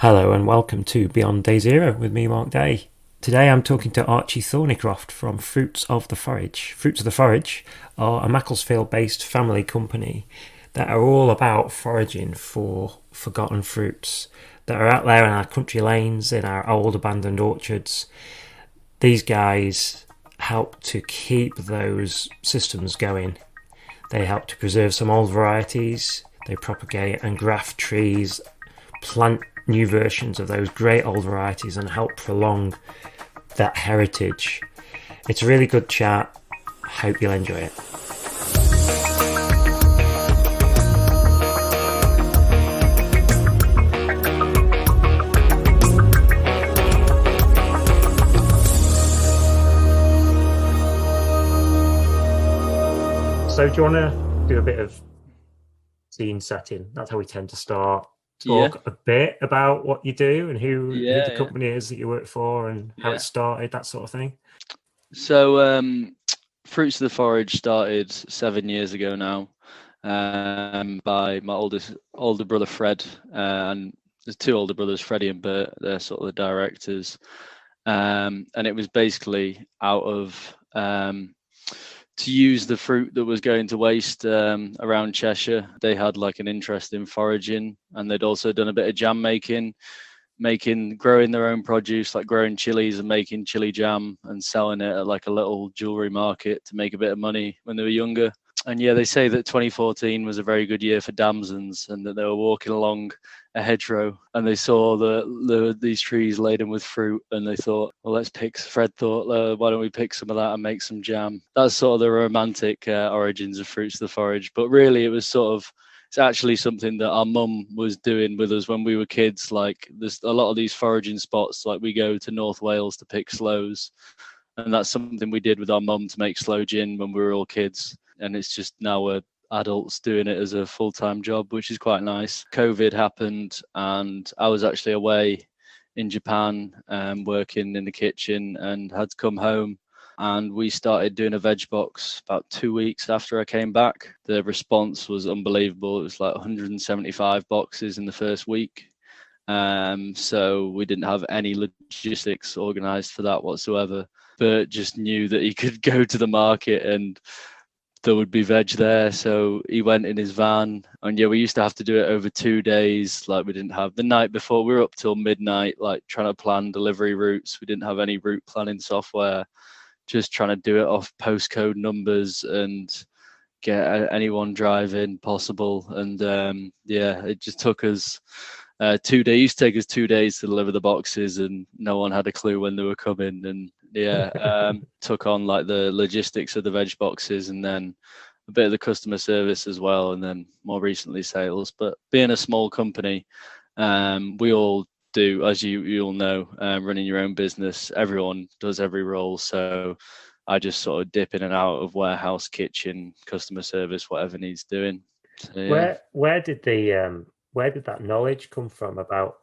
Hello and welcome to Beyond Day Zero with me, Mark Day. Today I'm talking to Archie Thornycroft from Fruits of the Forage. Fruits of the Forage are a Macclesfield based family company that are all about foraging for forgotten fruits that are out there in our country lanes, in our old abandoned orchards. These guys help to keep those systems going. They help to preserve some old varieties, they propagate and graft trees, plant new versions of those great old varieties and help prolong that heritage. It's a really good chat. Hope you'll enjoy it. So do you want to do a bit of scene setting? That's how we tend to start. Yeah, Talk a bit about what you do and who the yeah, company is that you work for and how it yeah. started, that sort of thing. So, Fruits of the Forage started 7 years ago now, by my older brother Fred, and there's two older brothers, Freddie and Bert. They're sort of the directors, and it was basically out of to use the fruit that was going to waste around Cheshire. They had like an interest in foraging, and they'd also done a bit of jam growing their own produce, like growing chilies and making chili jam and selling it at like a little jewelry market to make a bit of money when they were younger. And yeah, they say that 2014 was a very good year for damsons, and that they were walking along a hedgerow and they saw these trees laden with fruit, and they thought, well, let's pick. Fred thought, why don't we pick some of that and make some jam? That's sort of the romantic origins of Fruits of the Forage. But really, it's actually something that our mum was doing with us when we were kids. Like, there's a lot of these foraging spots, like we go to North Wales to pick sloes, and that's something we did with our mum to make sloe gin when we were all kids. And it's just now we're adults doing it as a full-time job, which is quite nice. COVID happened, and I was actually away in Japan, working in the kitchen, and had to come home, and we started doing a veg box about 2 weeks after I came back. The response was unbelievable. It was like 175 boxes in the first week. So we didn't have any logistics organized for that whatsoever, but just knew that he could go to the market and there would be veg there. So he went in his van, and yeah, we used to have to do it over 2 days. Like, we didn't have the night before, we were up till midnight, like trying to plan delivery routes. We didn't have any route planning software, just trying to do it off postcode numbers and get anyone driving possible. And yeah, it just took us 2 days. It used to take us 2 days to deliver the boxes, and no one had a clue when they were coming. And yeah, took on like the logistics of the veg boxes, and then a bit of the customer service as well, and then more recently sales. But being a small company, we all do, as you all know, running your own business, everyone does every role. So I just sort of dip in and out of warehouse, kitchen, customer service, whatever needs doing. So, yeah. Where did that knowledge come from about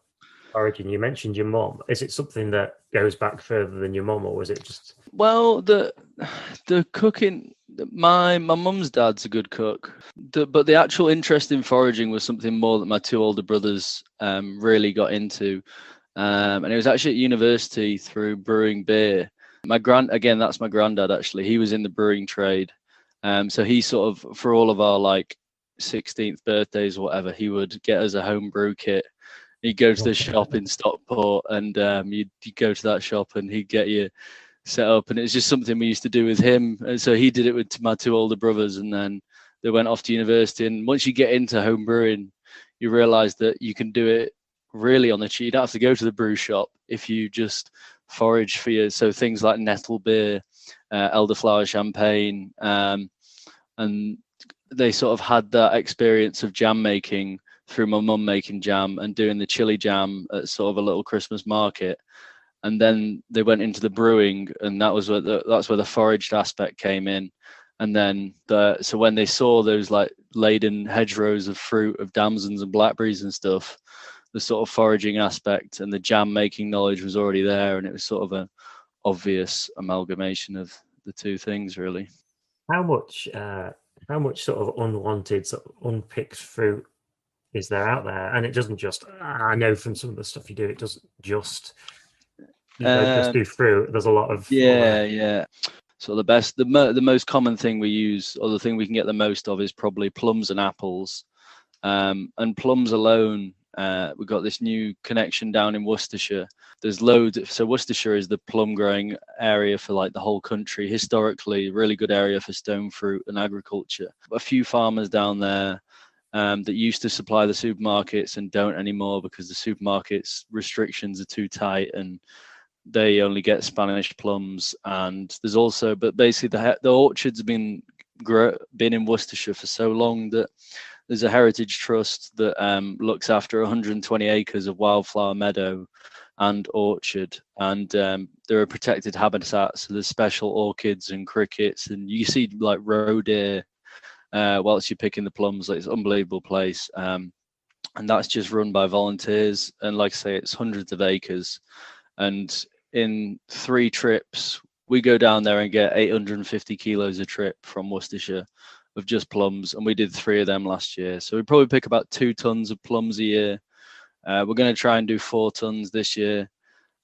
origin? You mentioned your mum. Is it something that goes back further than your mum, or was it just Well, the cooking, my mum's dad's a good cook, but the actual interest in foraging was something more that my two older brothers really got into, and it was actually at university through brewing beer. Again, that's my granddad. Actually, he was in the brewing trade, so he sort of, for all of our like 16th birthdays or whatever, he would get us a home brew kit. He'd go to the shop in Stockport, and you'd go to that shop, and he'd get you set up, and it's just something we used to do with him. And so he did it with my two older brothers, and then they went off to university. And once you get into home brewing, you realize that you can do it really on the cheap. You don't have to go to the brew shop if you just forage for you. So things like nettle beer, elderflower champagne, and they sort of had that experience of jam making through my mum making jam and doing the chili jam at sort of a little Christmas market. And then they went into the brewing, and that's where the foraged aspect came in. And then so when they saw those like laden hedgerows of fruit, of damsons and blackberries and stuff, the sort of foraging aspect and the jam making knowledge was already there, and it was sort of an obvious amalgamation of the two things, really. how much sort of unwanted, sort of unpicked fruit is there out there? And it doesn't just, I know from some of the stuff you do, it doesn't just, you don't just Um, do fruit. There's a lot of other. yeah. So the most common thing we use, or the thing we can get the most of, is probably plums and apples. And plums alone, we've got this new connection down in Worcestershire. There's loads. So Worcestershire is the plum growing area for like the whole country. Historically, really good area for stone fruit and agriculture. A few farmers down there that used to supply the supermarkets and don't anymore because the supermarkets restrictions are too tight and they only get Spanish plums. And there's also, but basically the orchards have been in Worcestershire for so long that there's a heritage trust that looks after 120 acres of wildflower meadow and orchard, and there are protected habitats. So there's special orchids and crickets, and you see like roe deer whilst you're picking the plums. Like, it's an unbelievable place, and that's just run by volunteers. And like I say, it's hundreds of acres, and in 3 trips we go down there and get 850 kilos a trip from Worcestershire of just plums, and we did 3 of them last year. So we probably pick about 2 tons of plums a year. We're going to try and do 4 tons this year,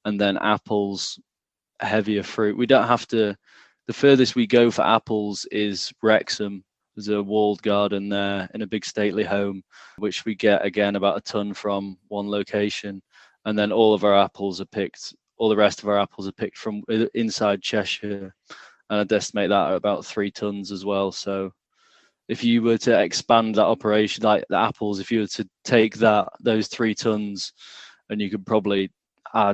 and then apples, heavier fruit. We don't have to. The furthest we go for apples is Wrexham. There's a walled garden there in a big stately home, which we get again about a ton from one location, and then all of our apples are picked. All the rest of our apples are picked from inside Cheshire, and I'd estimate that at about 3 tons as well. So if you were to expand that operation, like the apples, if you were to take those 3 tons, and you could probably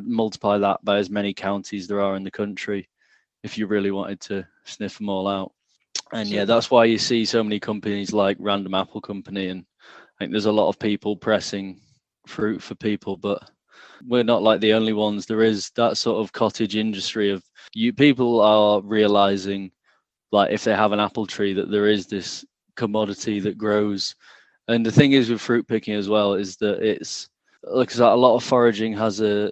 multiply that by as many counties there are in the country, if you really wanted to sniff them all out. And yeah, that's why you see so many companies like Random Apple Company, and I think there's a lot of people pressing fruit for people, but we're not like the only ones. There is that sort of cottage industry of people are realizing, like, if they have an apple tree, that there is this commodity that grows. And the thing is with fruit picking as well is that it's like a lot of foraging has a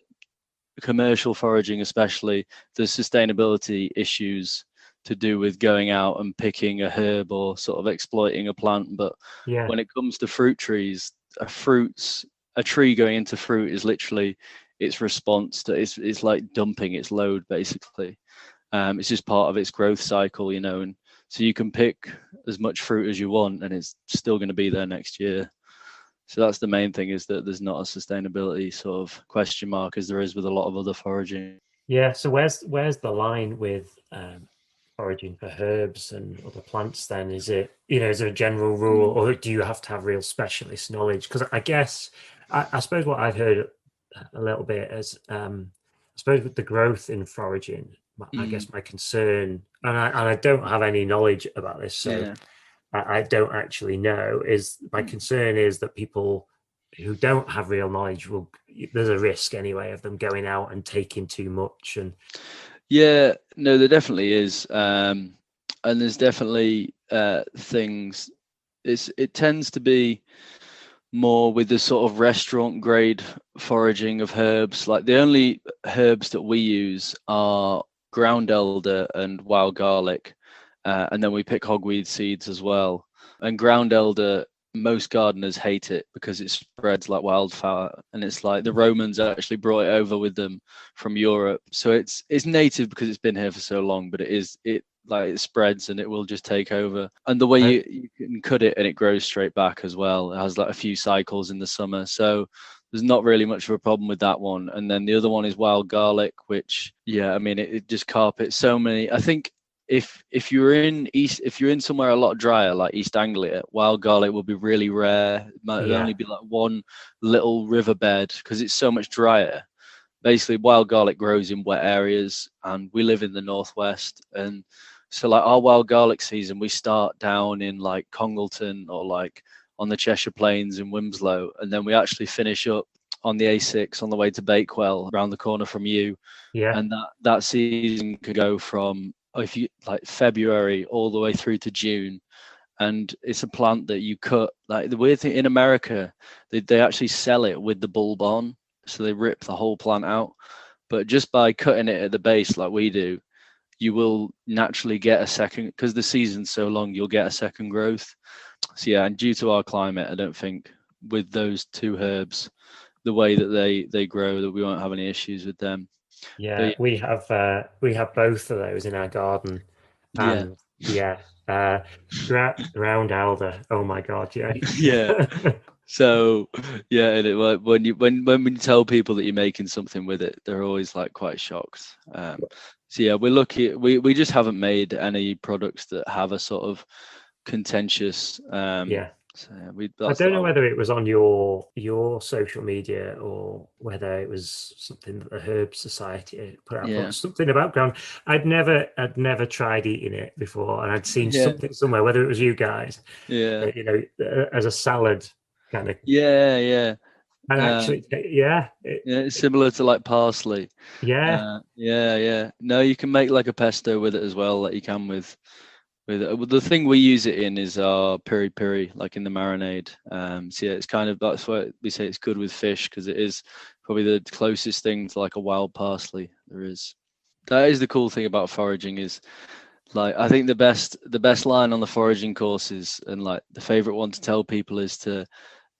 commercial foraging, especially the sustainability issues to do with going out and picking a herb or sort of exploiting a plant. But Yeah. when it comes to fruit trees, a tree going into fruit is literally its response to it's like dumping its load basically. It's just part of its growth cycle, and so you can pick as much fruit as you want and it's still going to be there next year. So that's the main thing, is that there's not a sustainability sort of question mark as there is with a lot of other foraging. Yeah. So where's the line with foraging for herbs and other plants then? Is it, is there a general rule, or do you have to have real specialist knowledge? Because I guess, I suppose what I've heard a little bit is, I suppose with the growth in foraging, I guess my concern, and I don't have any knowledge about this, so Yeah. I don't actually know, is my concern is that people who don't have real knowledge there's a risk anyway of them going out and taking too much. And Yeah, no, there definitely is, and there's definitely things. It tends to be more with the sort of restaurant grade foraging of herbs. Like, the only herbs that we use are ground elder and wild garlic, and then we pick hogweed seeds as well. And ground elder, most gardeners hate it because it spreads like wildfire, and it's like the Romans actually brought it over with them from Europe. So it's native because it's been here for so long, but it spreads and it will just take over. And the way you can cut it and it grows straight back as well. It has like a few cycles in the summer. So there's not really much of a problem with that one. And then the other one is wild garlic, which, yeah, I mean, it just carpets so many. I think if you're in somewhere a lot drier like East Anglia, wild garlic will be really rare. It might only be like one little riverbed because it's so much drier. Basically, wild garlic grows in wet areas, and we live in the northwest, and so like our wild garlic season, we start down in like Congleton or like on the Cheshire Plains in Wimslow, and then we actually finish up on the A6 on the way to Bakewell around the corner from you. yeah. And that season could go from, if you like, February all the way through to June. And it's a plant that you cut. Like, the weird thing in America, they actually sell it with the bulb on, so they rip the whole plant out. But just by cutting it at the base like we do, you will naturally get a second, because the season's so long, you'll get a second growth. So yeah, and due to our climate, I don't think with those two herbs, the way that they grow, that we won't have any issues with them. Yeah, But we have both of those in our garden, yeah, and yeah, ground elder. Oh my God, yeah, yeah. So yeah, and when you tell people that you're making something with it, they're always like quite shocked. So yeah, we're lucky. We just haven't made any products that have a sort of contentious. yeah. So yeah, we I that's don't know that. whether it was on your social media or whether it was something that the Herb Society put out, Yeah, but something about ground. I'd never tried eating it before, and I'd seen yeah, something somewhere, whether it was you guys, yeah, as a salad kind of. yeah, yeah. And Uh, actually, yeah, yeah, it's similar to like parsley. yeah, Yeah, yeah. No, you can make like a pesto with it as well, like you can with it. Well, the thing we use it in is our piri piri, like in the marinade. So yeah, it's kind of that's why we say it's good with fish because it is probably the closest thing to like a wild parsley there is. That is the cool thing about foraging is like I think the best line on the foraging courses and like the favorite one to tell people is to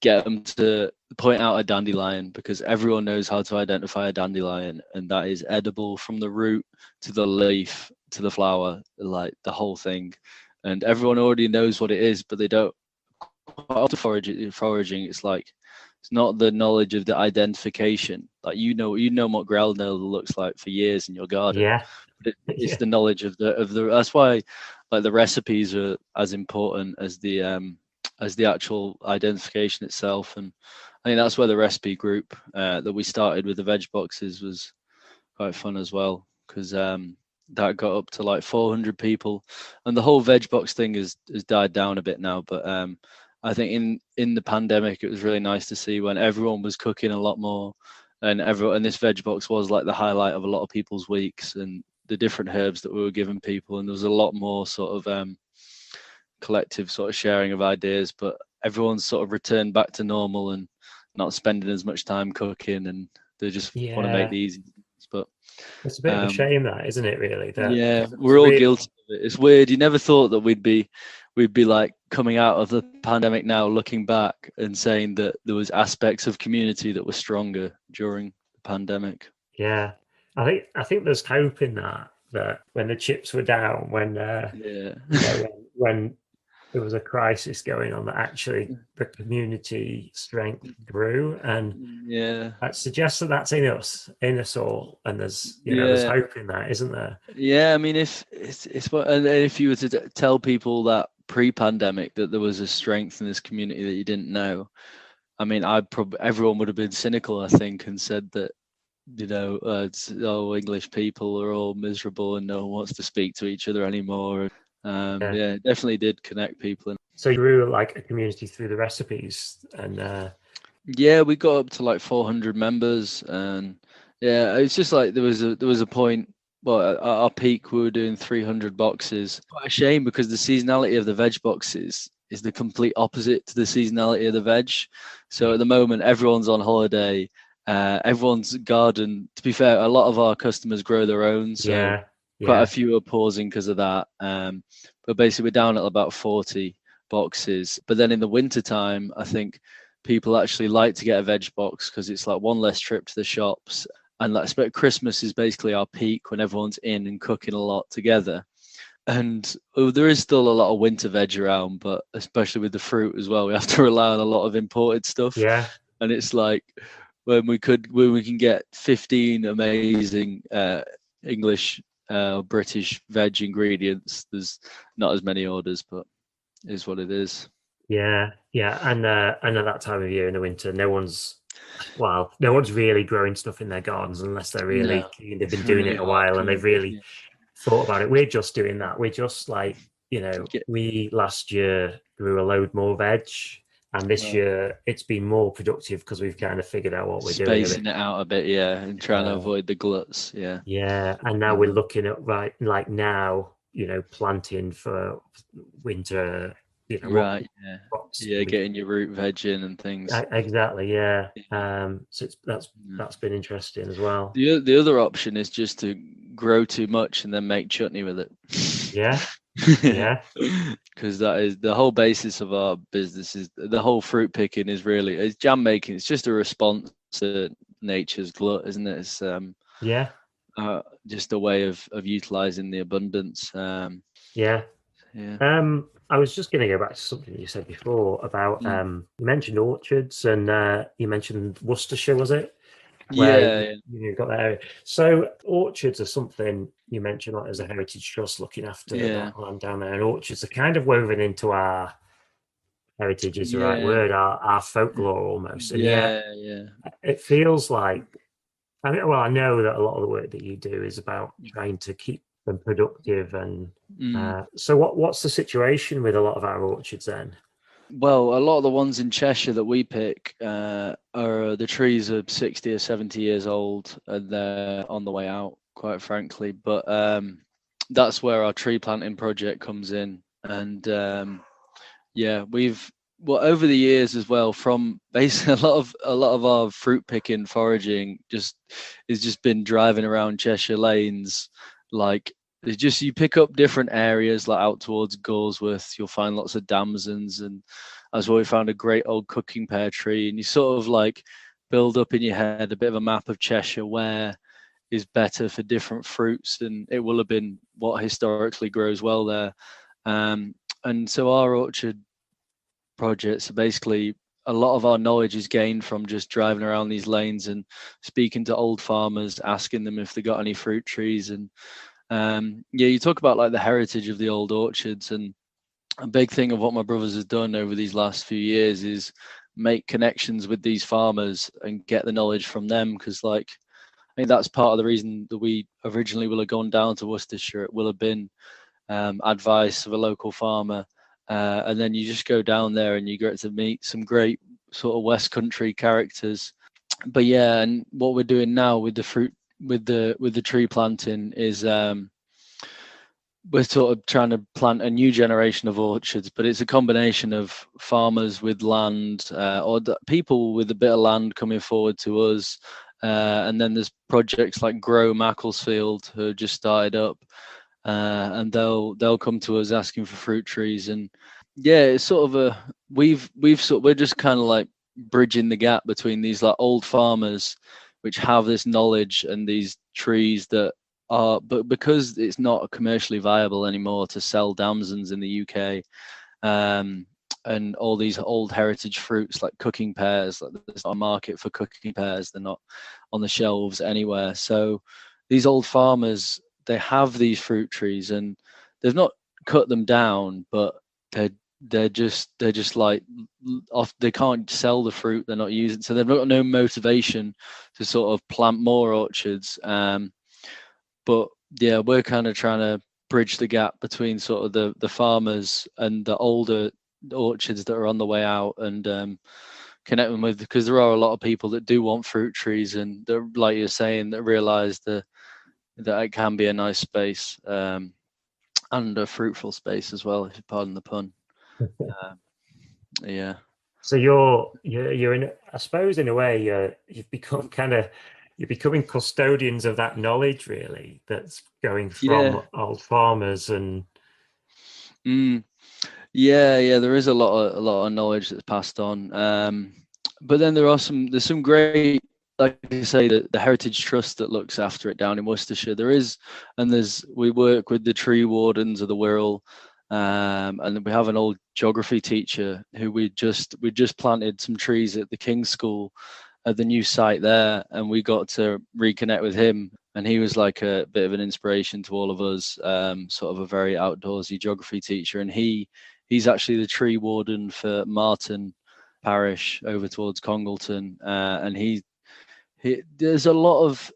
get them to point out a dandelion because everyone knows how to identify a dandelion and that is edible from the root to the leaf to the flower, like the whole thing. And everyone already knows what it is, but they don't. After foraging, it's like it's not the knowledge of the identification. Like you know what grelnel looks like for years in your garden, yeah, but it's yeah, the knowledge of the. That's why like the recipes are as important as the actual identification itself. And I think that's where the recipe group that we started with the veg boxes was quite fun as well because that got up to like 400 people, and the whole veg box thing has died down a bit now. But I think in the pandemic, it was really nice to see when everyone was cooking a lot more, and everyone and this veg box was like the highlight of a lot of people's weeks and the different herbs that we were giving people, and there was a lot more sort of collective sort of sharing of ideas, but everyone's sort of returned back to normal and not spending as much time cooking, and they just want to make yeah. the easy things. But It's a bit of a um, shame, that isn't it? Really, that yeah, because it's we're all really, guilty of it. It's weird. You never thought that we'd be like coming out of the pandemic now, looking back and saying that there was aspects of community that were stronger during the pandemic. yeah. I think there's hope in that when the chips were down, when Yeah, when there was a crisis going on, that actually the community strength grew, and yeah, that suggests that that's in us all, and there's yeah. hope in that, isn't there? Yeah, I mean, if it's what, and if you were to tell people that pre-pandemic that there was a strength in this community that you didn't know, I mean, I probably everyone would have been cynical, I think, and said that English people are all miserable and no one wants to speak to each other anymore. Yeah. Yeah, it definitely did connect people. And So you grew like a community through the recipes, and yeah, we got up to like 400 members, and yeah, it's just like there was a point. Well, at our peak, we were doing 300 boxes. Quite a shame because the seasonality of the veg boxes is the complete opposite to the seasonality of the veg. So at the moment, everyone's on holiday. Everyone's garden. To be fair, a lot of our customers grow their own, so yeah, quite a yeah, few are pausing because of that. But basically, we're down at about 40 boxes. But then in the winter time, I think people actually like to get a veg box because it's like one less trip to the shops. And like, I expect Christmas is basically our peak when everyone's in and cooking a lot together. And there is still a lot of winter veg around, but especially with the fruit as well, we have to rely on a lot of imported stuff. yeah, And it's like when we can get 15 amazing English British veg ingredients, there's not as many orders, but it is what it is. yeah, yeah. And at that time of year in the winter, no one's really growing stuff in their gardens unless they're really No, keen. They've it's been doing really it a hard while and to. they've really Yeah. thought about it. We're just doing that. We're just like, Get, we last year grew a load more veg, and this right. year it's been more productive because we've kind of figured out what we're doing a bit. Spacing it out a bit, yeah, and trying to Uh, avoid the gluts, yeah. yeah, and now we're Uh, looking at right like now, planting for winter. right, yeah, What's yeah, we getting your root veg in and things. exactly, yeah. Yeah. So Yeah. that's been interesting as well. The other option is just to grow too much and then make chutney with it. Yeah. Yeah. Because that is the whole basis of our business. Is the whole fruit picking is really, it's jam making. It's just a response to nature's glut, isn't it? It's Yeah. just a way of utilizing the abundance. Yeah. Yeah. I was just going to go back to something you said before about Mm. you mentioned orchards and you mentioned Worcestershire, was it? Where Yeah. you've got that area. So orchards are something you mentioned, like as a heritage trust looking after Yeah. that land down there, and orchards are kind of woven into our heritage is the right Yeah. word, our folklore almost. And yet Yeah. Yeah. it feels like I mean, well, I know that a lot of the work that you do is about trying to keep them productive, and Mm. so what's the situation with a lot of our orchards then? Well, a lot of the ones in Cheshire that we pick are the trees are 60 or 70 years old and they're on the way out, quite frankly. But that's where our tree planting project comes in. And yeah, we've well over the years as well, from basically a lot of our fruit picking foraging just been driving around Cheshire lanes. Like it's just you pick up different areas like out towards Galsworth, you'll find lots of damsons, and that's where we found a great old cooking pear tree. And you sort of like build up in your head a bit of a map of Cheshire where is better for different fruits, and it will have been what historically grows well there. Um, and so our orchard projects are basically a lot of our knowledge is gained from just driving around these lanes and speaking to old farmers, asking them if they got any fruit trees. And yeah, you talk about like the heritage of the old orchards, and a big thing of what my brothers has done over these last few years is make connections with these farmers and get the knowledge from them. Because like I think that's part of the reason that we originally will have gone down to Worcestershire. It will have been advice of a local farmer, and then you just go down there and you get to meet some great sort of West Country characters. But yeah, and what we're doing now with the fruit, with the tree planting is we're sort of trying to plant a new generation of orchards, but it's a combination of farmers with land or people with a bit of land coming forward to us. And then there's projects like Grow Macclesfield who have just started up, and they'll come to us asking for fruit trees. And yeah, it's sort of a we're just kind of like bridging the gap between these like old farmers which have this knowledge and these trees that are, but because it's not commercially viable anymore to sell damsons in the UK, and all these old heritage fruits like cooking pears, like there's not a market for cooking pears, they're not on the shelves anywhere. So these old farmers, they have these fruit trees and they've not cut them down, but they're they're just like off, they can't sell the fruit, they're not using, so they've got no motivation to sort of plant more orchards. But yeah, we're kind of trying to bridge the gap between sort of the farmers and the older orchards that are on the way out, and connect them with, because there are a lot of people that do want fruit trees and they're, like you're saying, that realize that it can be a nice space, and a fruitful space as well, if you pardon the pun. Yeah. So you're in, I suppose, in a way, you've become kind of you're becoming custodians of that knowledge, really, that's going Yeah. from old farmers and Mm. Yeah, there is a lot of knowledge that's passed on. But then there's some great, like you say, the Heritage Trust that looks after it down in Worcestershire. There is, and we work with the tree wardens of the Wirral, and we have an old geography teacher who we just planted some trees at the King's School at the new site there, and we got to reconnect with him. And he was like a bit of an inspiration to all of us, sort of a very outdoorsy geography teacher. And he's actually the tree warden for Marton Parish over towards Congleton, and there's a lot of,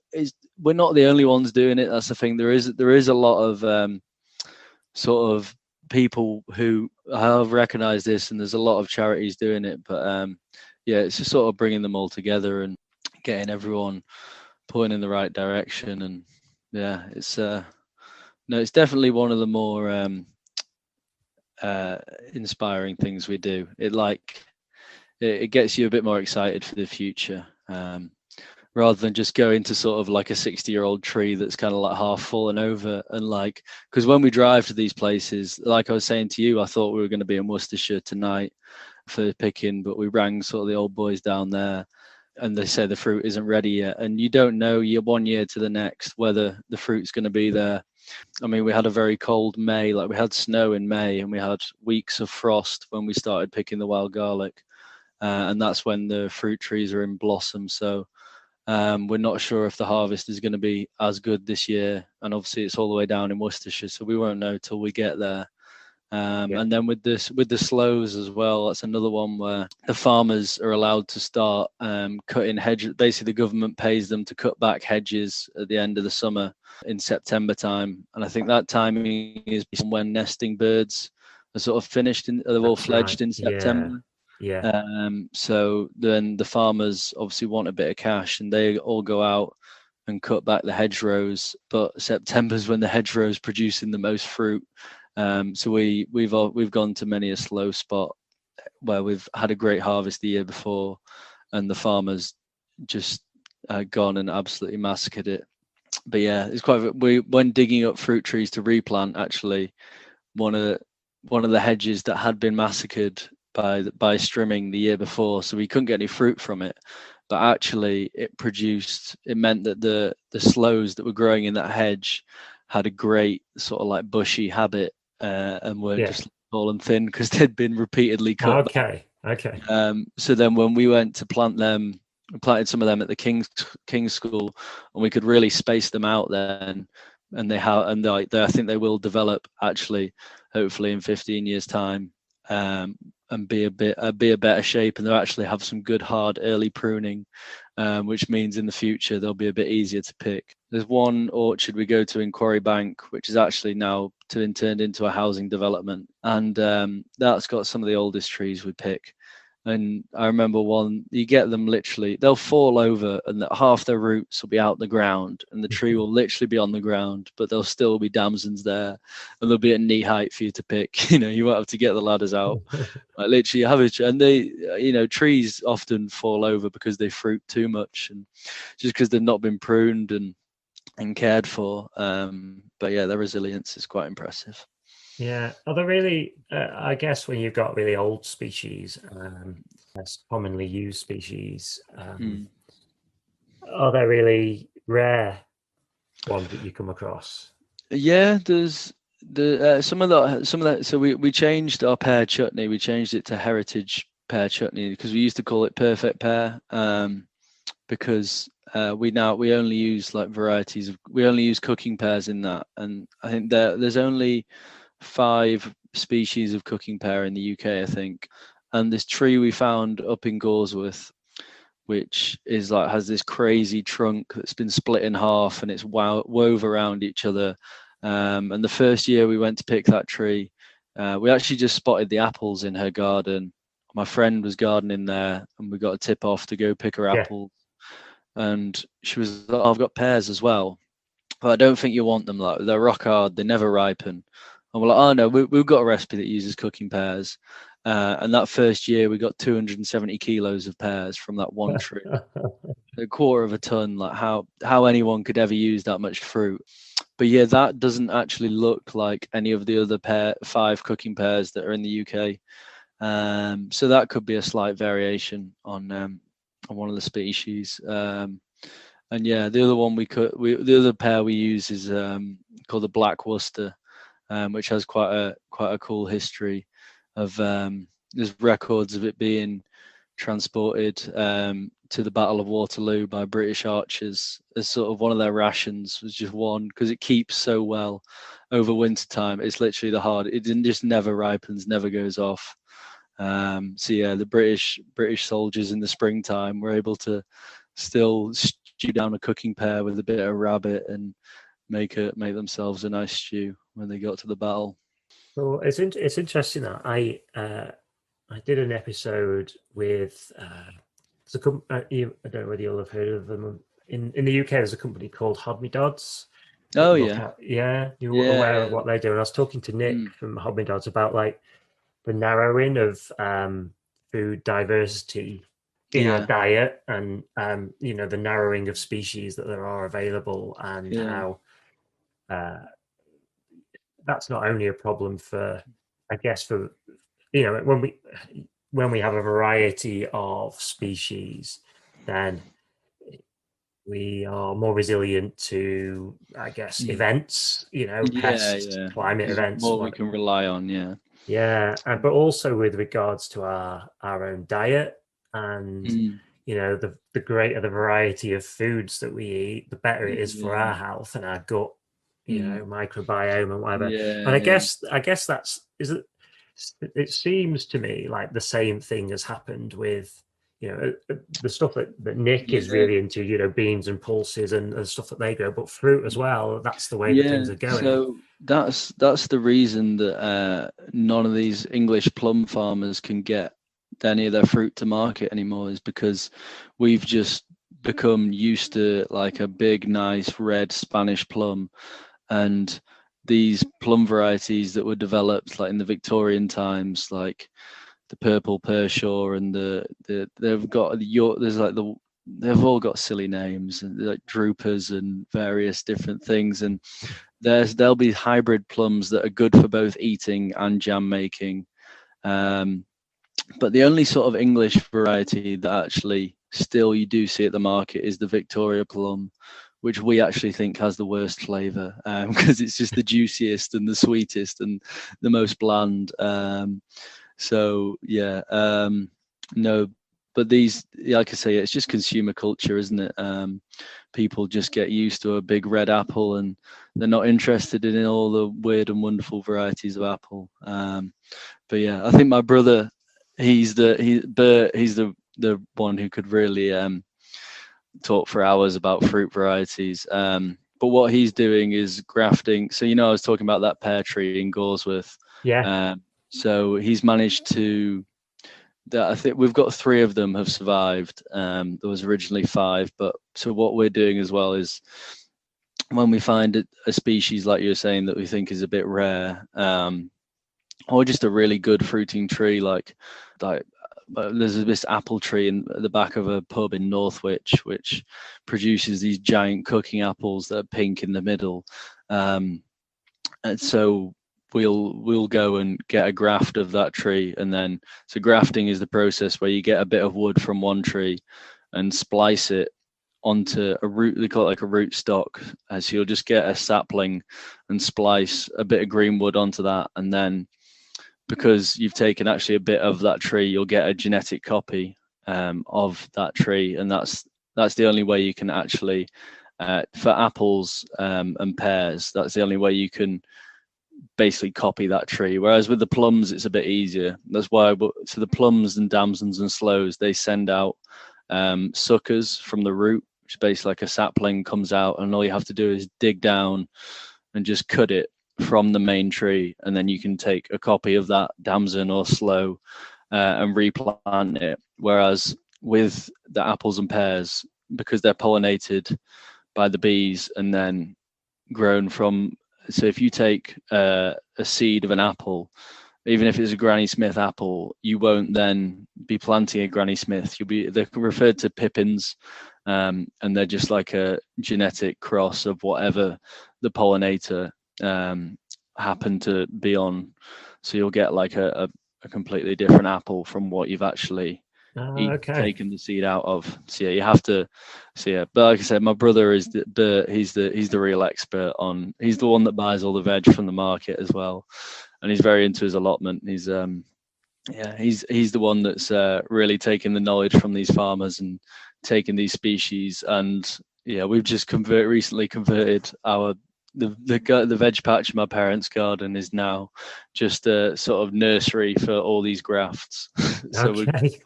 we're not the only ones doing it. That's the thing. There is a lot of sort of people who have recognized this, and there's a lot of charities doing it. But yeah, it's just sort of bringing them all together and getting everyone pulling in the right direction. And yeah, it's no, it's definitely one of the more inspiring things we do. It gets you a bit more excited for the future. rather than just going to sort of like a 60-year-old tree that's kind of like half fallen over. And like, because when we drive to these places, like I was saying to you, I thought we were going to be in Worcestershire tonight for picking, but we rang sort of the old boys down there, and they say the fruit isn't ready yet. And you don't know year 1 year to the next whether the fruit's going to be there. I mean, we had a very cold May, like we had snow in May, and we had weeks of frost when we started picking the wild garlic. And that's when the fruit trees are in blossom. So we're not sure if the harvest is going to be as good this year. And obviously, it's all the way down in Worcestershire, so we won't know till we get there. Yeah. And then with the slows as well, that's another one where the farmers are allowed to start cutting hedges. Basically, the government pays them to cut back hedges at the end of the summer in September time, and I think that timing is when nesting birds are sort of finished and they've all That's right. fledged in Yeah. September. Yeah. So then the farmers obviously want a bit of cash, and they all go out and cut back the hedgerows. But September's when the hedgerows producing the most fruit. So we've gone to many a slow spot where we've had a great harvest the year before, and the farmers just gone and absolutely massacred it. But yeah, it's quite. When digging up fruit trees to replant, actually, one of the hedges that had been massacred by strimming the year before, so we couldn't get any fruit from it. But actually, it meant that the sloes that were growing in that hedge had a great sort of like bushy habit, and were Yeah. just tall and thin because they'd been repeatedly cut back. Okay. Okay. So then when we went to plant them, we planted some of them at the King's School, and we could really space them out then. And I think they will develop actually, hopefully in 15 years time, and be a better shape, and they'll actually have some good hard early pruning, which means in the future they'll be a bit easier to pick. There's one orchard we go to in Quarry Bank, which is actually now turned into a housing development, and that's got some of the oldest trees we pick. And I remember one, you get them literally, they'll fall over and half their roots will be out the ground, and the tree will literally be on the ground, but there'll still be damsons there, and they'll be at knee height for you to pick. You won't have to get the ladders out. Like literally have it. And trees often fall over because they fruit too much, and just because they've not been pruned and cared for. But yeah, their resilience is quite impressive. Yeah. Are there really, I guess when you've got really old species, less commonly used species, are there really rare ones that you come across? Yeah, there's some of that. So we changed our pear chutney. We changed it to heritage pear chutney because we used to call it perfect pear. Because we only use like varieties we only use cooking pears in that, and I think there's only 5 species of cooking pear in the UK, I think. And this tree we found up in Goresworth, which is like has this crazy trunk that's been split in half, and it's wove around each other. And the first year we went to pick that tree, we actually just spotted the apples in her garden. My friend was gardening there, and we got a tip off to go pick her Yeah. apples. And she was like, I've got pears as well, but I don't think you want them. Like they're rock hard, they never ripen. And we're like, oh no, we've got a recipe that uses cooking pears. And that first year we got 270 kilos of pears from that one tree, a quarter of a ton. Like how anyone could ever use that much fruit. But yeah, that doesn't actually look like any of the other 5 cooking pears that are in the UK. So that could be a slight variation on one of the species. And yeah, the other one the other pear we use is called the Black Worcester, which has quite a cool history of there's records of it being transported to the Battle of Waterloo by British archers as sort of one of their rations was just one, because it keeps so well over winter time. It's literally it just never ripens, never goes off. So yeah, the British soldiers in the springtime were able to still stew down a cooking pear with a bit of rabbit and make themselves a nice stew when they got to the battle. Well, it's interesting that I did an episode with I don't know whether you'll have heard of them. In the UK, there's a company called Hod Me Dods. Oh yeah, you're aware of what they do. And I was talking to Nick from Hod Me Dods about like the narrowing of food diversity in our Yeah, diet, and the narrowing of species that there are available, and yeah, how uh, that's not only a problem for, I guess, for when we have a variety of species, then we are more resilient to, I guess, mm. events, Yeah, pests, yeah. climate There's events, more we can rely on. Yeah. yeah, but also with regards to our own diet, and Mm. the greater the variety of foods that we eat, the better it is for Yeah. our health and our gut, Mm. microbiome and whatever. And Yeah, I yeah. guess I guess that's is it. It seems to me like the same thing has happened with the stuff that Nick is Yeah. really into, beans and pulses and the stuff that they grow, but fruit as well. That's the way that Yeah, things are going. so that's the reason that none of these English plum farmers can get any of their fruit to market anymore, is because we've just become used to like a big, nice red Spanish plum, and these plum varieties that were developed like in the Victorian times, like the purple Pershaw and they've got there's like they've all got silly names and like droopers and various different things, and there'll be hybrid plums that are good for both eating and jam making. Um, but the only sort of English variety that actually still you do see at the market is the Victoria plum, which we actually think has the worst flavour because it's just the juiciest and the sweetest and the most bland. So yeah, no, but these, like I say, it's just consumer culture, isn't it? People just get used to a big red apple, and they're not interested in all the weird and wonderful varieties of apple. But yeah, I think my brother, Bert, he's the one who could really talk for hours about fruit varieties. But what he's doing is grafting. So I was talking about that pear tree in Goresworth. Yeah, Um, so he's managed to. I think we've got three of them have survived. There was originally five, but so what we're doing as well is when we find a species like you're saying that we think is a bit rare, or just a really good fruiting tree, like there's this apple tree at the back of a pub in Northwich, which produces these giant cooking apples that are pink in the middle. And so we'll go and get a graft of that tree, and then so grafting is the process where you get a bit of wood from one tree and splice it onto a root. They call it like a root stock. So you'll just get a sapling and splice a bit of green wood onto that, and then because you've taken actually a bit of that tree, you'll get a genetic copy of that tree, and that's the only way you can actually for apples and pears. That's the only way you can basically copy that tree. Whereas with the plums, it's a bit easier. That's why so the plums and damsons and sloes, they send out suckers from the root, which is basically like a sapling comes out, and all you have to do is dig down and just cut it from the main tree, and then you can take a copy of that damson or sloe and replant it. Whereas with the apples and pears, because they're pollinated by the bees and then grown from, so if you take a seed of an apple, even if it's a Granny Smith apple, you won't then be planting a Granny Smith. They're referred to pippins, and they're just like a genetic cross of whatever the pollinator happened to be on. So you'll get like a completely different apple from what you've actually okay. taken the seed out of. So yeah, you have to. So yeah, but like I said, my brother is Bert. He's the real expert on. He's the one that buys all the veg from the market as well, and he's very into his allotment. He's the one that's really taken the knowledge from these farmers and taken these species. And yeah, we've just recently converted the veg patch in my parents' garden is now just a sort of nursery for all these grafts. So Okay.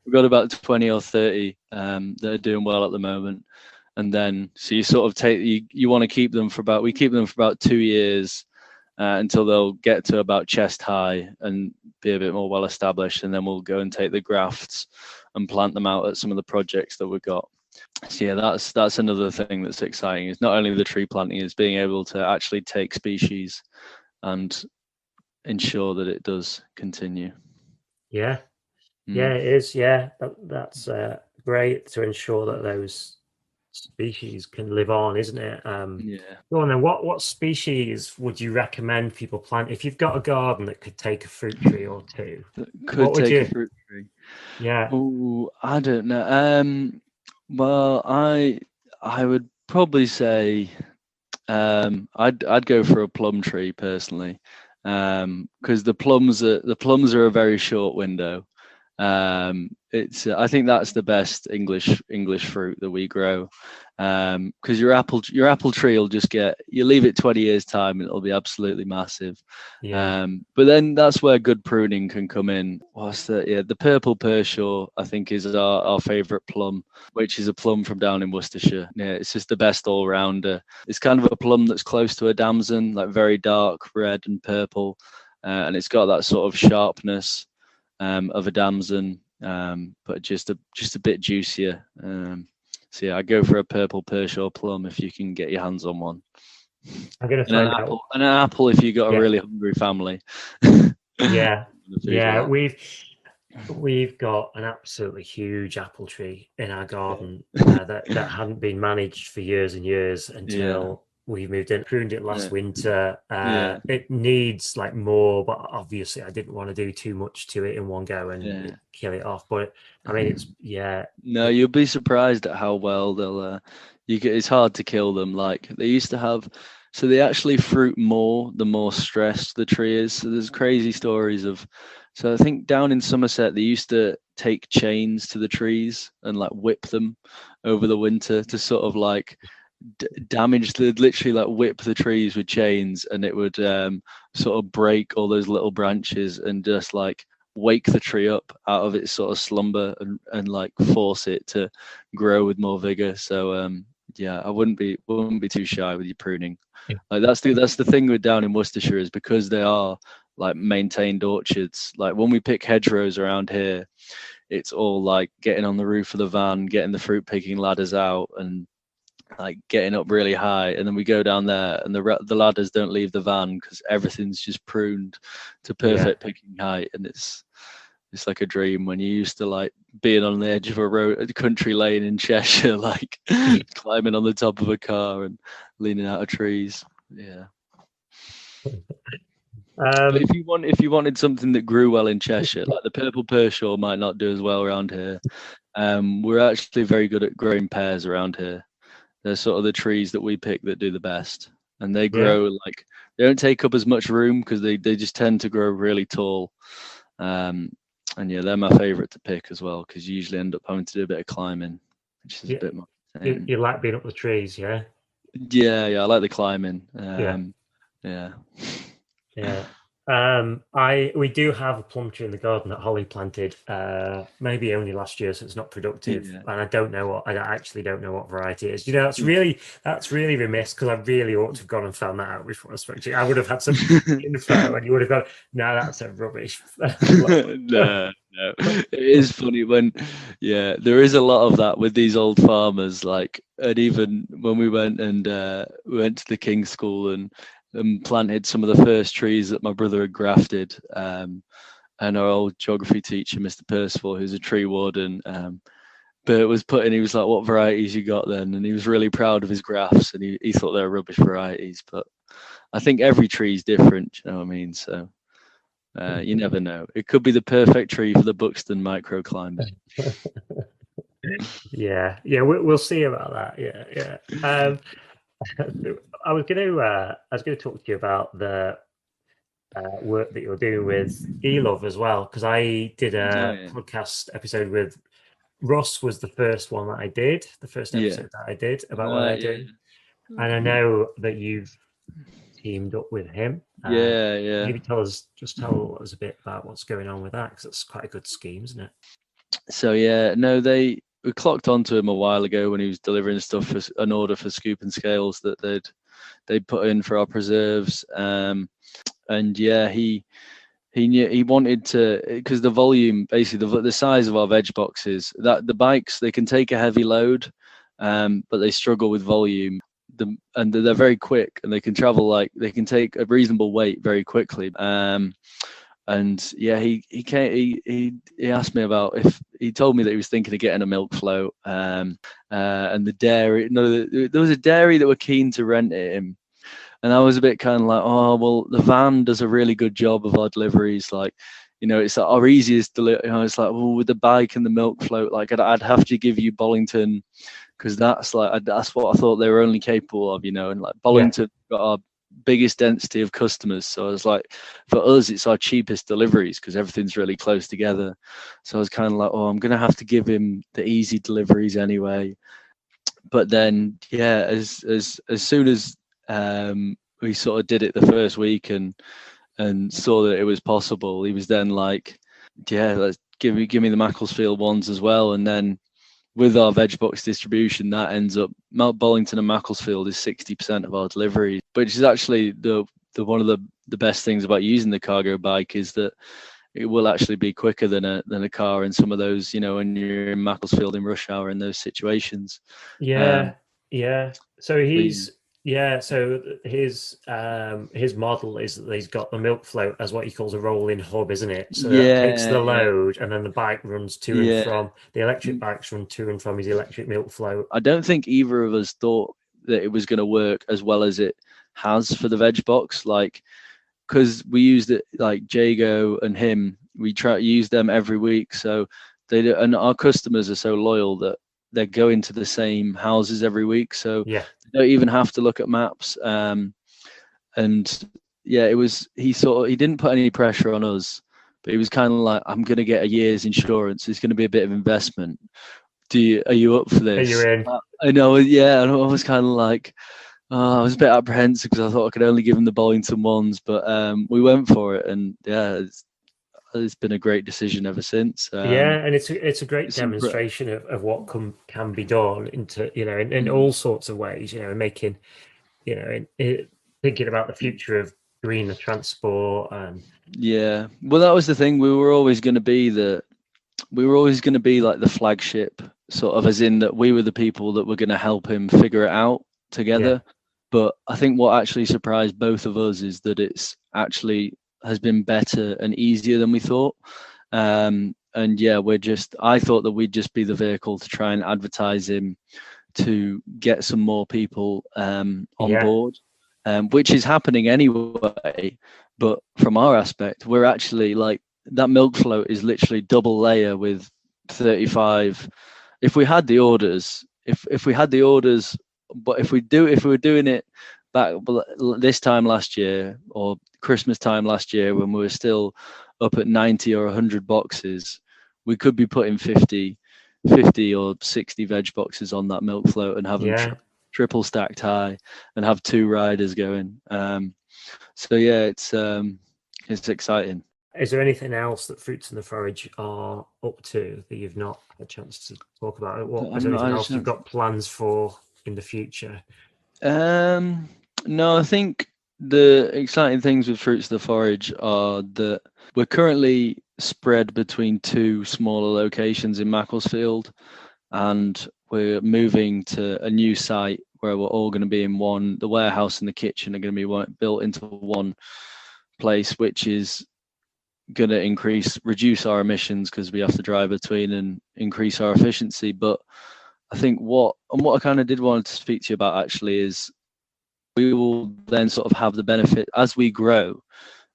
we've got about 20 or 30 that are doing well at the moment. And then so you sort of you want to keep them for about, we keep them for about 2 years until they'll get to about chest high and be a bit more well established, and then we'll go and take the grafts and plant them out at some of the projects that we've got. So yeah, that's another thing that's exciting, is not only the tree planting, is being able to actually take species and ensure that it does continue. Yeah. Yeah, it is. Yeah, that's great to ensure that those species can live on, isn't it? Yeah, Go on then. What species would you recommend people plant if you've got a garden that could take a fruit tree or two? that What could would take a you? fruit tree. Yeah, Oh, I don't know. Well, I would probably say I'd go for a plum tree personally, because the plums are a very short window. It's I think that's the best English fruit that we grow, because your apple tree will just get, you leave it 20 years time and it'll be absolutely massive. yeah, But then that's where good pruning can come in. What's the Yeah, the purple Pershore I think is our favourite plum, which is a plum from down in Worcestershire. Yeah, it's just the best all rounder. It's kind of a plum that's close to a damson, like very dark red and purple, and it's got that sort of sharpness of a damson, but just a bit juicier. So yeah, I go for a purple Pershore plum if you can get your hands on one, I'm gonna and an find out. apple, and an apple if you got a Yeah, really hungry family. yeah, The food yeah. well. We've got an absolutely huge apple tree in our garden Yeah, that hadn't been managed for years and years yeah, until we moved in. Pruned it last yeah, winter. yeah, It needs like more, but obviously I didn't want to do too much to it in one go and yeah. kill it off. But I mean, it's yeah, No, it, you'll be surprised at how well they'll. It's hard to kill them. Like they used to have, so they actually fruit more the more stressed the tree is. So there's crazy stories of. So I think down in Somerset they used to take chains to the trees and like whip them over the winter to sort of like damage the literally like whip the trees with chains, and it would sort of break all those little branches and just like wake the tree up out of its sort of slumber and like force it to grow with more vigor. So yeah, I wouldn't be too shy with your pruning. Like that's the thing with down in Worcestershire, is because they are like maintained orchards. Like when we pick hedgerows around here, it's all like getting on the roof of the van, getting the fruit picking ladders out, and like getting up really high, and then we go down there, and the ladders don't leave the van because everything's just pruned to yeah. perfect picking height, and it's like a dream when you used to like being on the edge of a country lane in Cheshire, like climbing on the top of a car and leaning out of trees. Yeah. But Um, if you wanted something that grew well in Cheshire, like the purple Pershore might not do as well around here. We're actually very good at growing pears around here. They're sort of the trees that we pick that do the best, and they yeah, grow like they don't take up as much room because they just tend to grow really tall. Um, and yeah, they're my favorite to pick as well because you usually end up having to do a bit of climbing, which is a yeah. bit more You, entertaining. you like being up the trees, yeah, Yeah, I like the climbing. yeah. Yeah, Yeah. We do have a plum tree in the garden that Holly planted, maybe only last year, so it's not productive. yeah. And I actually don't know what variety it is. You know, that's really remiss because I really ought to have gone and found that out before I spoke to you. I would have had some info and you would have gone, no, that's a rubbish. No, no. It is funny when, yeah, there is a lot of that with these old farmers. Like, and even when we went to the King's School and planted some of the first trees that my brother had grafted. And our old geography teacher, Mr. Percival, who's a tree warden, but he was like, "What varieties you got then?" And he was really proud of his grafts, and he thought they were rubbish varieties. But I think every tree is different. You know what I mean? So. You never know. It could be the perfect tree for the Buxton microclimate. Yeah, yeah, we'll see about that. Yeah, yeah. I was gonna talk to you about the work that you're doing with ELove as well, because I did Oh a yeah, podcast episode with Russ. Was the first one that I did, the first yeah, episode that I did about what they're yeah, doing, and I know that you've teamed up with him. yeah, yeah. Maybe tell us a bit about what's going on with that, because it's quite a good scheme, isn't it? So yeah, no, we clocked onto him a while ago when he was delivering stuff for an order for scoop and scales that they'd put in for our preserves. And yeah, he knew he wanted to, because the volume, basically the size of our veg boxes, that the bikes, they can take a heavy load, but they struggle with volume. And they're very quick, and they can travel, like they can take a reasonable weight very quickly. And yeah, he came. He asked me about if he told me that he was thinking of getting a milk float. And the dairy. No, there was a dairy that were keen to rent it him, and I was a bit kind of like, oh well, the van does a really good job of our deliveries. Like, it's like our easiest delivery. It's like, well, with the bike and the milk float, like I'd have to give you Bollington because that's that's what I thought they were only capable of, and like Yeah. Bollington got our biggest density of customers. So I was like, for us, it's our cheapest deliveries because everything's really close together. So I was kind of like, oh, I'm gonna have to give him the easy deliveries anyway. But then, yeah, as soon as we sort of did it the first week and saw that it was possible, he was then like, yeah, let's give me the Macclesfield ones as well. And then with our veg box distribution, that ends up Mount Bollington and Macclesfield is 60% of our deliveries, which is actually the one of the best things about using the cargo bike is that it will actually be quicker than a car in some of those, when you're in Macclesfield in rush hour in those situations. Yeah, Um, yeah. So but yeah, so his model is that he's got the milk float as what he calls a rolling hub, isn't it? So that takes yeah, the yeah, load and then the bike runs to and yeah. from the electric bikes run to and from his electric milk float. I don't think either of us thought that it was going to work as well as it has for the veg box. Like, because we used it, like Jago and him, we try to use them every week. So they do, and our customers are so loyal that they're going to the same houses every week. So Yeah, they don't even have to look at maps. And yeah, he didn't put any pressure on us, but he was kind of like, I'm going to get a year's insurance. It's going to be a bit of investment. Are you up for are you this? in? I know, yeah. And I was kind of like, I was a bit apprehensive because I thought I could only give him the Bollington ones, but we went for it, and yeah, it's been a great decision ever since. Yeah, and it's a great It's impre- demonstration of what can be done into in mm, all sorts of ways. Making thinking about the future of greener transport and yeah. Well, that was the thing. We were always going to be like the flagship, sort of, as in that we were the people that were going to help him figure it out yeah, together. But I think what actually surprised both of us is that it's actually has been better and easier than we thought. And yeah, I thought that we'd just be the vehicle to try and advertise him to get some more people on yeah, board, which is happening anyway. But from our aspect, we're actually like that milk float is literally double layer with 35. If we had the orders, if we had the orders, but if we were doing it back this time last year or Christmas time last year when we were still up at 90 or 100 boxes, we could be putting 50 or 60 veg boxes on that milk float and have them yeah. triple stacked high and have two riders going. So yeah, it's exciting. Is there anything else that Fruits and the Forage are up to that you've not had a chance to talk about? What I've is there not anything had a else you've chance. got plans for in the future? No, I think the exciting things with Fruits of the Forage are that we're currently spread between two smaller locations in Macclesfield, and we're moving to a new site where we're all going to be in one. The warehouse and the kitchen are going to be built into one place, which is going to reduce our emissions because we have to drive between and increase our efficiency. But I think what I kind of did want to speak to you about actually is we will then sort of have the benefit as we grow.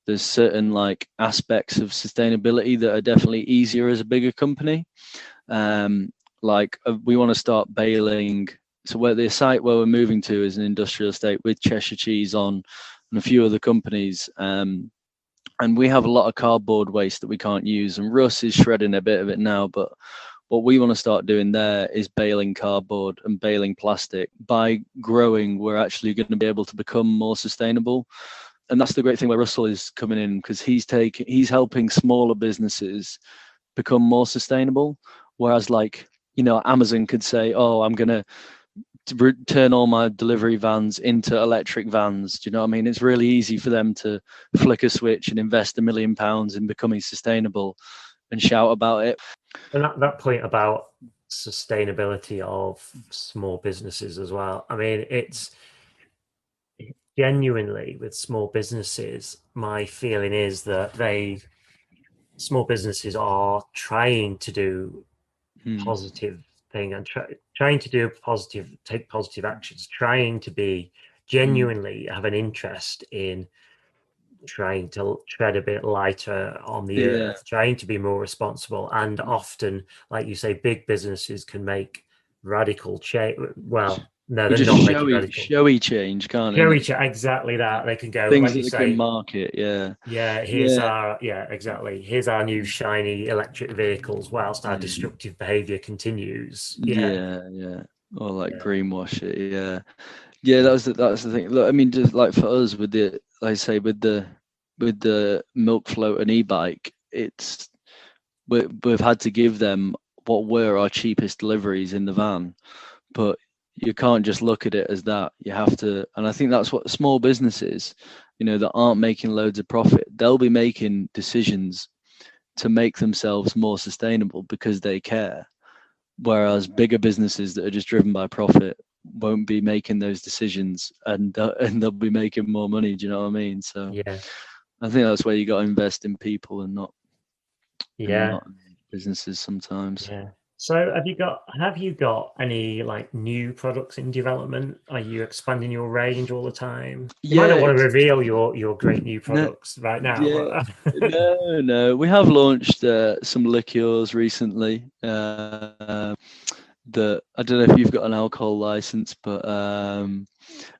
There's certain like aspects of sustainability that are definitely easier as a bigger company. Like we want to start baling. So where the site where we're moving to is an industrial estate with Cheshire Cheese on and a few other companies. And we have a lot of cardboard waste that we can't use. And Russ is shredding a bit of it now, but what we want to start doing there is baling cardboard and baling plastic. By growing, we're actually going to be able to become more sustainable. And that's the great thing where Russell is coming in because he's helping smaller businesses become more sustainable. Whereas like, Amazon could say, oh, I'm going to turn all my delivery vans into electric vans. Do you know what I mean? It's really easy for them to flick a switch and invest £1 million in becoming sustainable and shout about it. And that point about sustainability of small businesses as well. I mean, it's genuinely with small businesses, my feeling is that small businesses are trying to do Mm. positive thing and trying to do positive, take positive actions, trying to be genuinely have an interest in trying to tread a bit lighter on the Yeah. earth, trying to be more responsible. And often, like you say, big businesses can make radical change. Well, no, Or they're just not making radical. showy change, can't Show it? each exactly that. They can go, Things like you that they can say, market. Yeah. yeah, Yeah. exactly. Here's our new Mm. shiny electric vehicles whilst our Yeah. destructive behavior continues. Yeah, Yeah. Yeah. Or like yeah, greenwash it. Yeah. Yeah. yeah, That's the thing. Look, I mean, just like for us with the, like I say, with the milk float and e-bike, we've had to give them what were our cheapest deliveries in the van, but you can't just look at it as that. You have to, and I think that's what small businesses, that aren't making loads of profit, they'll be making decisions to make themselves more sustainable because they care. Whereas bigger businesses that are just driven by profit won't be making those decisions, and they'll be making more money. Do you know what I mean? So yeah, I think that's where you got to invest in people and yeah. not businesses sometimes. Yeah. So have you got any like new products in development? Are you expanding your range all the time? You might Yeah, not want to reveal your great new no, products right now, yeah, but no. We have launched some liqueurs recently. That I don't know if you've got an alcohol license, but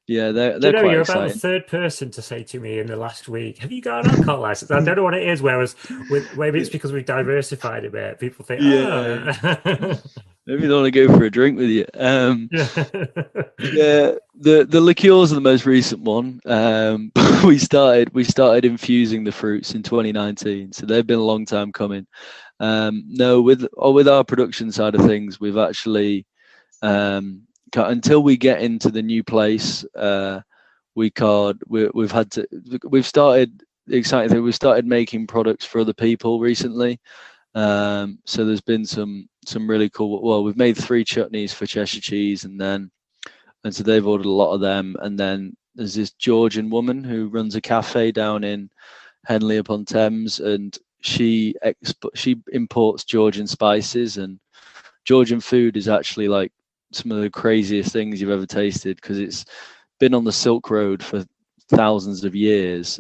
yeah, do you they're know quite you're about the exciting. third person to say to me in the last week, "Have you got an alcohol license?" I don't know what it is. Whereas with maybe it's because we've diversified a bit. People think, Yeah, "Oh, maybe they want to go for a drink with you. yeah, Yeah, the liqueurs are the most recent one. We started infusing the fruits in 2019, so they've been a long time coming. No, with our production side of things, we've actually until we get into the new place, we can't. We've started the exciting thing. We've started making products for other people recently. So there's been some really cool. Well, we've made 3 chutneys for Cheshire cheese, and so they've ordered a lot of them. And then there's this Georgian woman who runs a cafe down in Henley upon Thames, and she imports Georgian spices, and Georgian food is actually like some of the craziest things you've ever tasted because it's been on the Silk Road for thousands of years.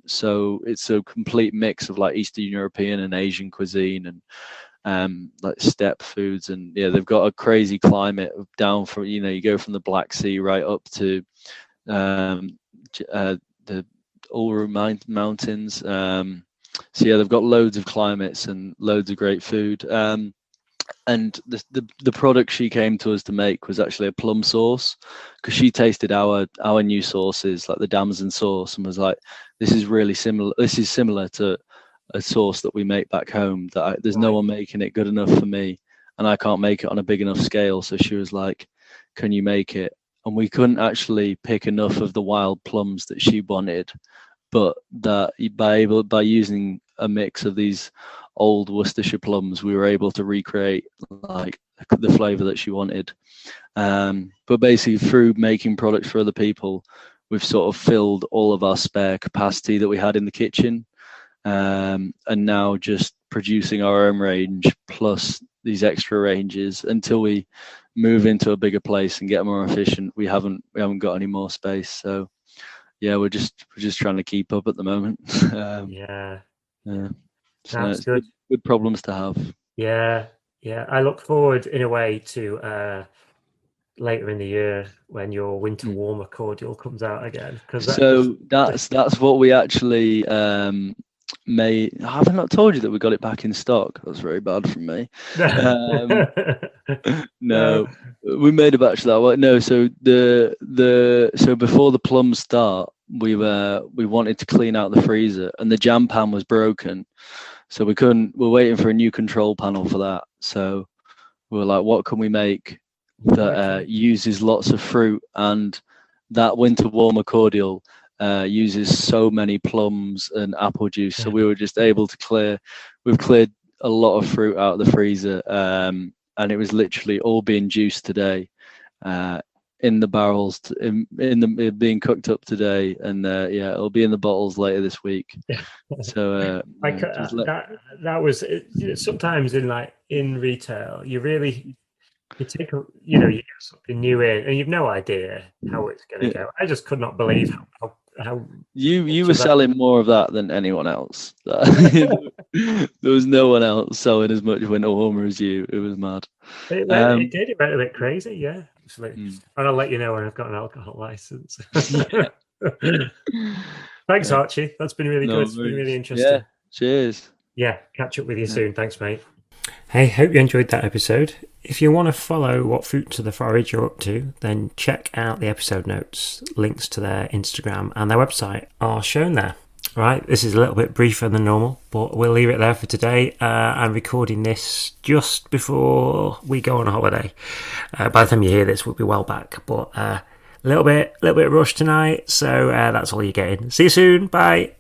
So it's a complete mix of like Eastern European and Asian cuisine and like steppe foods. And yeah, they've got a crazy climate down from, you go from the Black Sea right up to um, the Uluru Mountains. So yeah, they've got loads of climates and loads of great food. And the product she came to us to make was actually a plum sauce because she tasted our new sauces like the damson sauce and was like, this is really similar. This is similar to a sauce that we make back home there's no right, one making it good enough for me, and I can't make it on a big enough scale. So she was like, can you make it? And we couldn't actually pick enough of the wild plums that she wanted, but that by using a mix of these old Worcestershire plums, we were able to recreate like the flavor that she wanted. But basically, through making products for other people, we've sort of filled all of our spare capacity that we had in the kitchen, and now just producing our own range plus these extra ranges until we move into a bigger place and get more efficient. We haven't got any more space, so yeah, we're just trying to keep up at the moment. yeah, Yeah, so that's it's good." good problems to have. Yeah, yeah. I look forward in a way to later in the year when your winter Mm. warmer cordial comes out again because that just So that's what we actually may. Have I not told you that we got it back in stock? That's very bad from me. Um, no, no, we made a batch of that. No, so so before the plums start, we wanted to clean out the freezer, and the jam pan was broken, so we couldn't. We're waiting for a new control panel for that. So we were like, what can we make that okay, uses lots of fruit? And that winter warmer cordial uses so many plums and apple juice. So we were just able to we've cleared a lot of fruit out of the freezer. And it was literally all being juiced today uh, in the barrels, in the being cooked up today, and yeah, it'll be in the bottles later this week. So that was sometimes in retail, you take you get something new in, and you've no idea how it's going to go. I just could not believe how you were selling more of that than anyone else. There was no one else selling as much winter warmer as you. It was mad. It did. It went a bit crazy, yeah. And I'll let you know when I've got an alcohol license. Thanks, Archie. That's been really good. It's been really interesting. Yeah. Cheers. Yeah, catch up with you soon. Thanks, mate. Hey, hope you enjoyed that episode. If you want to follow what Fruits of the Forage are up to, then check out the episode notes. Links to their Instagram and their website are shown there. Right, this is a little bit briefer than normal, but we'll leave it there for today. I'm recording this just before we go on a holiday. By the time you hear this, we'll be well back, but a little bit rushed tonight, so that's all you're getting. See you soon. Bye.